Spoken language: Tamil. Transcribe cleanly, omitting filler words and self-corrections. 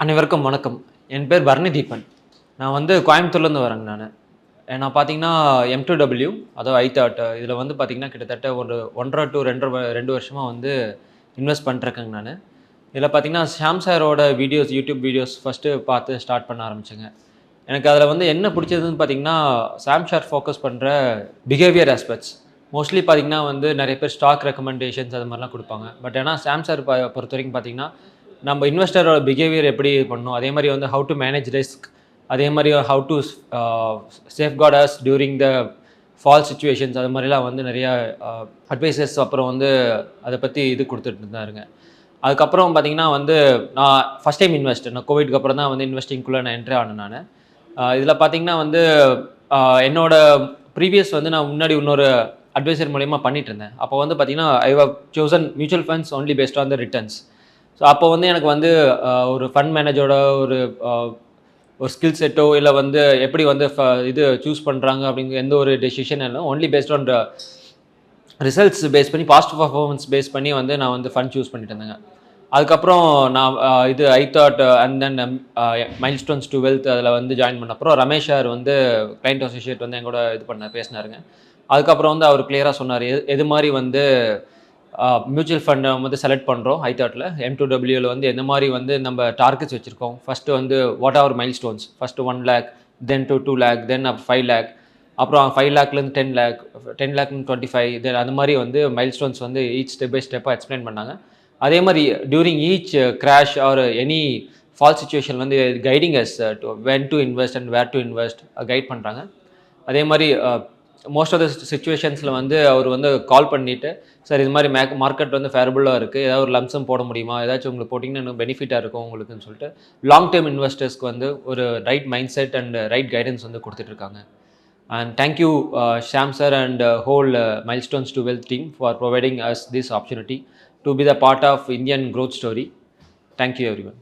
அனைவருக்கும் வணக்கம். என் பேர் பரணிதீபன். நான் வந்து கோயம்புத்தூர்லேருந்து வரேங்க நான் பார்த்தீங்கன்னா M2W அதுவும் ஐதாட் இதில் வந்து பார்த்தீங்கன்னா கிட்டத்தட்ட ஒரு 1 to 2 வருஷமாக வந்து இன்வெஸ்ட் பண்ணிட்டுருக்கேங்க இதில் பார்த்தீங்கன்னா ஷாம் சாரோட வீடியோஸ் யூடியூப் வீடியோஸ் ஃபஸ்ட்டு பார்த்து ஸ்டார்ட் பண்ண ஆரம்பிச்சேங்க. எனக்கு அதில் வந்து என்ன பிடிச்சதுன்னு பார்த்தீங்கன்னா ஷாம் சார் ஃபோக்கஸ் பண்ணுற பிஹேவியர் ஆஸ்பெக்ட்ஸ். மோஸ்ட்லி பார்த்தீங்கன்னா வந்து நிறைய பேர் ஸ்டாக் ரெக்கமெண்டேஷன்ஸ் அது மாதிரிலாம் கொடுப்பாங்க. பட் ஆனால் ஷாம் சார் பொறுத்த வரைக்கும் பார்த்தீங்கன்னா நம்ம இன்வெஸ்டரோட பிஹேவியர் எப்படி பண்ணணும், அதே மாதிரி வந்து ஹவு டு மேனேஜ் ரிஸ்க், அதே மாதிரி how to safeguard us during the fall situations, அது மாதிரிலாம் வந்து நிறையா அட்வைசஸ் அப்புறம் வந்து அதை பற்றி இது கொடுத்துட்டு இருந்தாருங்க. அதுக்கப்புறம் பார்த்தீங்கன்னா வந்து நான் ஃபஸ்ட் டைம் இன்வெஸ்டர். நான் கோவிட்க்கு அப்புறம் தான் வந்து இன்வெஸ்டிங்குள்ளே நான் என்ட்ரி ஆனேன். இதில் பார்த்தீங்கன்னா வந்து என்னோட ப்ரீவியஸ் வந்து நான் முன்னாடி இன்னொரு அட்வைசர் மூலயமா பண்ணிட்டு இருந்தேன். அப்போ வந்து பார்த்தீங்கன்னா I have chosen mutual funds only based on the returns. So அப்போ வந்து எனக்கு வந்து ஒரு ஃபண்ட் மேனேஜரோட ஒரு ஸ்கில் செட்டோ இல்லை வந்து எப்படி வந்து இது சூஸ் பண்ணுறாங்க அப்படிங்கிற எந்த ஒரு டெசிஷன் இல்லை, only based on results base பண்ணி பாசிட்டிவ் பர்ஃபார்மன்ஸ் பேஸ் பண்ணி வந்து நான் வந்து ஃபண்ட் சூஸ் பண்ணிட்டு இருந்தேங்க. அதுக்கப்புறம் நான் இது I thought and then milestones to wealth அதில் வந்து ஜாயின் பண்ண அப்புறம் ரமேஷ் சார் வந்து கிளைண்ட் அசோசியேட் வந்து எங்கூட பேசினாருங்க. அதுக்கப்புறம் வந்து அவர் கிளியராக சொன்னார் எது மாதிரி வந்து மியூச்சுவல் ஃபண்டை வந்து செலக்ட் பண்ணுறோம். ஐதாட்டில் M2Wவில் வந்து எந்த மாதிரி வந்து நம்ம டார்கெட்ஸ் வச்சுருக்கோம். ஃபஸ்ட்டு வந்து what are mile stones, first 1 lakh, then to 2 lakh, then 5 lakh, அப்புறம் 5 lakhலேருந்து 10 lakh, 10 lakhலேருந்து 25, தென் அந்த மாதிரி வந்து மைல் ஸ்டோன்ஸ் வந்து ஈச் ஸ்டெப் பை ஸ்டெப்பாக எக்ஸ்பிளைன் பண்ணாங்க. அதே மாதிரி during each crash or any fall situation வந்து guiding us to when to invest and where to invest guide பண்ணுறாங்க. அதே மாதிரி மோஸ்ட் ஆஃப் த சிச்சுவேஷன்ஸில் வந்து அவர் வந்து கால் பண்ணிவிட்டு சார் இது மாதிரி மார்க்கெட் வந்து ஃபேரபுளாக இருக்குது, ஏதாவது ஒரு லம்சம் போட முடியுமா, ஏதாச்சும் உங்களுக்கு போட்டிங்கன்னா இன்னும் பெனிஃபிட்டாக இருக்கும் உங்களுக்குன்னு சொல்லிட்டு லாங் டேர்ம் இன்வெஸ்டர்ஸ்க்கு வந்து ஒரு right mind set and right guidance வந்து கொடுத்துட்ருக்காங்க. And thank you Shyam sir and whole milestones to wealth team for providing us this opportunity to be the part of Indian growth story. Thank you everyone.